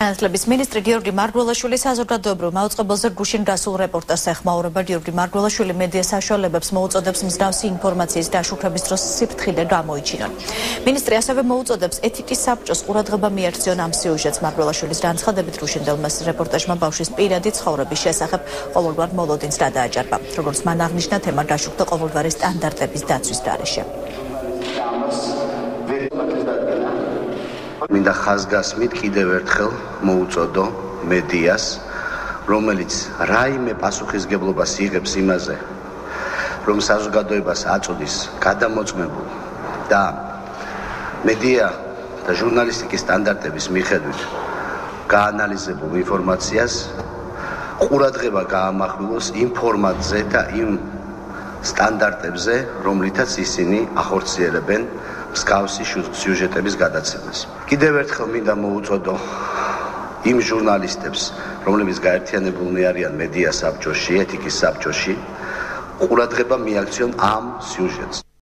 განათლების მინისტრი გიორგი მარგველაშვილი საზოგადოებრივ მაუწყებელზე გუშინ გასულ რეპორტაჟს ეხმაურება. გიორგი მარგველაშვილი მედია საშუალებებს მოუწოდებს მსგავსი ინფორმაციის დაშუქების დროს სიფრთხილე გამოიჩინონ. მინისტრი ასევე მოუწოდებს ეთიკის საბჭოს ყურადღება მიაქციონ ამ სიუჟეტს. მარგველაშვილის განცხადებით გუშინდელმას რეპორტაჟმა ბავშვის პირადი ცხოვრების შესახებ ყოველგვარ მოლოდინს გადააჭარბა. როგორც მან აღნიშნა, თემა გაშუქდა ყოველგვარი სტანდარტების დაცვის გარეშე. მინდა ხაზგასმით კიდევ ერთხელ მოუწოდო მედიას, რომელიც რაიმე პასუხისგებლობას იღებს იმაზე, რომ საზოგადოებას აწოდის გადამოწმებულ და მედია და ჟურნალისტიკის სტანდარტების მიხედვით გაანალიზებულ ინფორმაციას ყურადღება გაამახვილოს იმ ფორმატზე და იმ სტანდარტებზე, რომლითაც ისინი ახორციელებენ მსგავსი სიუჟეტების გადაცემას. კიდევ ერთხელ მინდა მოუწოდო იმ ჟურნალისტებს, რომლებიც გაერთიანებულნი არიან მედია საბჭოში, ეთიკის საბჭოში, ყურადღება მიაქციონ ამ სიუჟეტს.